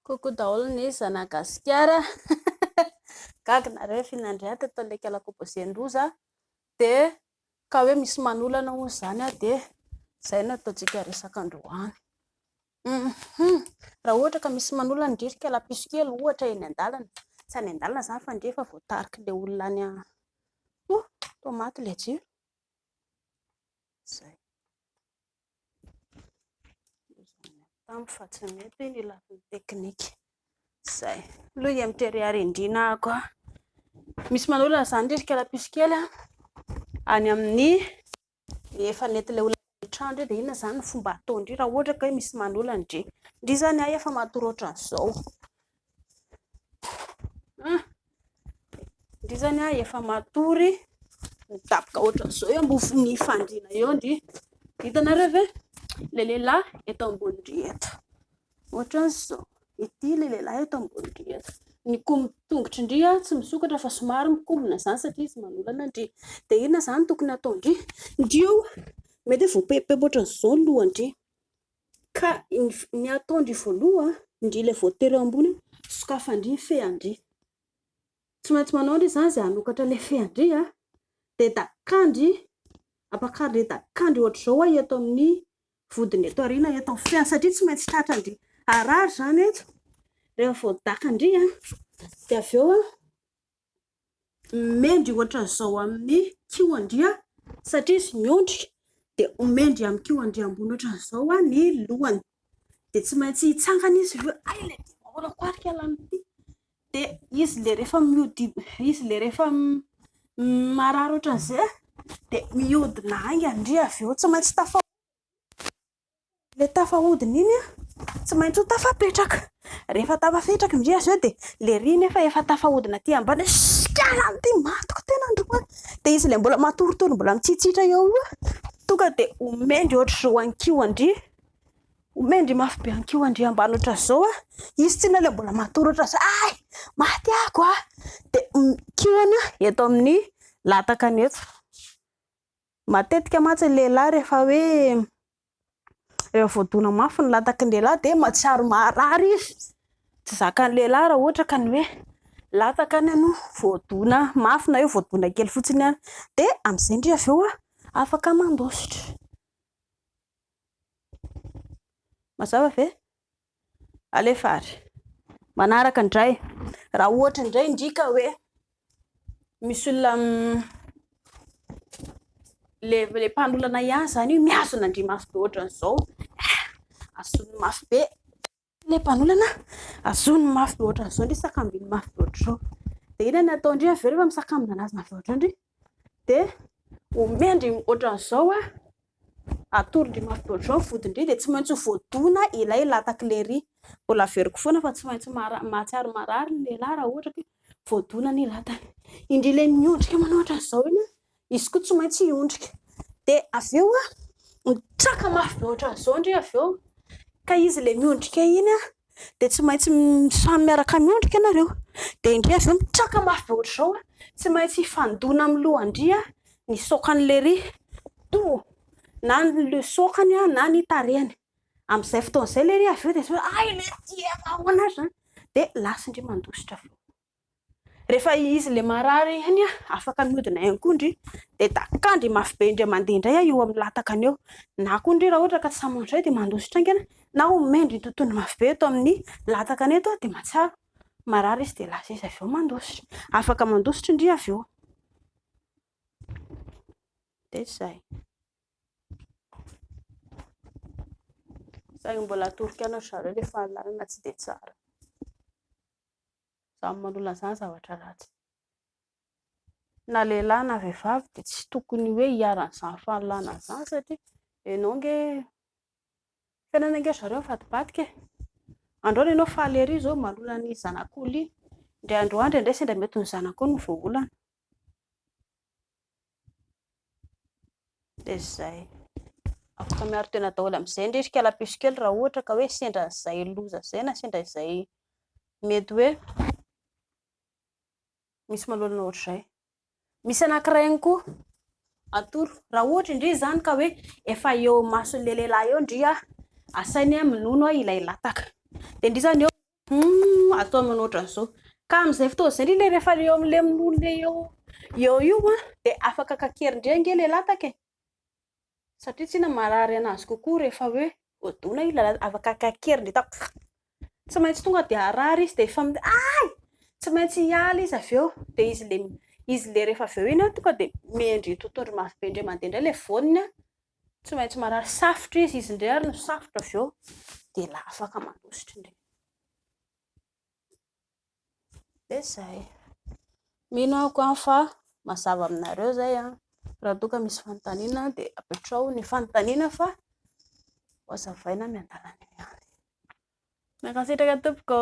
Coucou daholo ny zanagasikara. Gaga nareo finandrata atao leka la composé-ndoza de ka hoe misy manolana hoy zany de zay no ataontsika resaka androany. Raha ohatra ka misy manolana ndrika la piskely ohatra eny andalana, tsy any andalana zany fa ndrefa voatariky le olona any tomaty le jiro. Zay. Tampo fa tsy mety ny lafiny teknika. Zay. Loha Misaotra Indrindra koa. Misy manolana zany ndrika la piskely any amin'ny efa nety le olona trandro dia inona zany fomba ataondry raha ohatra ka misy manolana ndry zany efa matory ohatran'izao. Ndry zany efa matory midaboka ohatran'izao eo ambony fandriana eo ndry. Hitanareo ve le lehilahy eto ambony eto ohatran'izao. Ity le lehilahy eto ambony eto. Ny tongotry ndry tsy misokatra fa somary mikombona zany satria izy manolana ndry. Dia inona zany tokony ataondry? Ndry io mety voapepepepy ohatran'izao ny lohany ka ny ataondry voaloha ndry le voatery eo ambony sokafandry feandry. Tsy maintsy manao ndry zany izay hanokatra le feandry dia dakandry apakandry dakandry ohatr'izao eto amin'ny vodiny eto aoriana eto amin'ny feany satria tsy maintsy tratrandry arary zany eto. Rehefa voadakandry dia avy eo mendry ohatran'izao amin'ny kihoandry satria izy miondrika dia mendry amin'ny kihoandry ambony ohatran'izao ny lohany. Dia tsy maintsy hitsangana izy hoe ay le mbola koarika lamity. Dia izy le rehefa miody izy le rehefa marary ohatran'izay dia mihodina any andry avy eo tsy maintsy le tafahodiny iny tsy maintsy ho tafapetraka. Rehefa tafapetraka ndry azy eo dia le ry efa tafahodina aty ambany lamity matoka tena androany. Dia izy le mbola matoritory mbola mitsitsitra eo tonga dia homendry ohatr'izao ankihoandry. Homendry mafy be ankihoandry ambany ohatran'izao izy tsy le mbola matory ohatran'izao ay maty ako dia kihoana eto amin'ny latakany eto. Matetika mantsy lehilahy rehefa hoe rehefa voadona mafy ny lataky ny lehilahy dia mahatsiaro marary izy. Tsy zakan'ny lehilahy raha ohatra ka ny hoe latakany no voadona mafy na eo voadona kely fotsiny ihany dia amin'izay ndry avy eo afaka mandositra. Mazava ve? Alefary. Manaraka indray. Raha ohatra indray ndrika hoe misy olona le mpanolana ihany zany io miazona ndry mafy be ohatran'izao. Azony mafy be le mpanolana, azony mafy be ohatran'izao ndry sakambiny mafy be ohatran'izao. Dia inona ny ataondry avy eo rehefa misakambina anazy mafy be ohatran'indry dia homendry ohatran'izao atorindry mafy be ohatran'izao vodindry dia tsy maintsy voadona ilay lataky le ry. Mbola averiko foana fa tsy maintsy mahatsiaro marary ny lehilahy raha ohatra ka voadona ny latany. Indry le miondrika manao ohatran'izao iny izy koa tsy maintsy hiondrika. Dia avy eo mitraka mafy be ohatran'izao ndry avy eo ka izy le miondrika iny dia tsy maintsy samy miaraka miondrika nareo. Dia indry avy eo mitraka mafy be ohatran'izao tsy maintsy hifandona amin'ny lohandry ny sokan'le ry na ny sokany na ny tarehany. Amin'izay fotoan'izay le ry avy eo dia ay le ahoana zany dia lasindry mandositra avy eo. Rehefa izy le marary iny afaka mihodina ihany koa ndry dia dakandry mafy be indray mandeha indray eo amin'ny latakany eo. Na koa ndry raha ohatra ka tsy sahy mandray dia mandositra aingana na homendry totoiny mafy be eto amin'ny latakany eto dia mahatsiaro marary izy dia lasa izy avy eo mandositra. Afaka mandositra ndry avy eo. Dia zay. Zay mbola atorika anao zareo le fahalalana tsy dia tsara. Samy manolana zany zavatra ratsy. Na lehilahy na vehivavy dia tsy tokony hoe hiaran'izany fahalalana izany satria ianao nge fiainana nge zareo mivadibadika e. Androany ianao faly ery izao manolana ny zanak'olona iny. Indray andro andro indray sendra mety ny zanakao no voaolana. Dia zay. Afaka miaro tena daholo amin'izay ndry kala piskely raha ohatra ka hoe sendra izay loza izay na sendra izay mety hoe misy manolana ohatr'izay. Misy anankiray ihany koa atoro raha ohatra indry zany ka hoe efa eo mason'le lehilahy eo ndry asainy minono ilay lataka. Dia indry zany eo Atao manoatra an'izao ka amin'izay fotoana izay le rehefa eo amin'ilay amin'olona eo dia afaka kakerindreny le lataka satria tsy na marary anazy kokoa rehefa hoe odona ilay afaka kakerindre tsy maintsy tonga dia arary izy dia efa tsy maintsy hiala izy avy eo dia izy le rehefa avy eo iny tonga dia mendry tontondro mafy be indray mandeha indray ilay voniny tsy maintsy marary safotra izy indray ary no safotra avy eo dia la afaka manositra indray. Dia izay mino aho fa mazava aminareo izay raha toa ka misy fanontaniana dia apetrao ny fanontaniana fa ho azavaina miandalana ihany. Mankasitraka tompoko.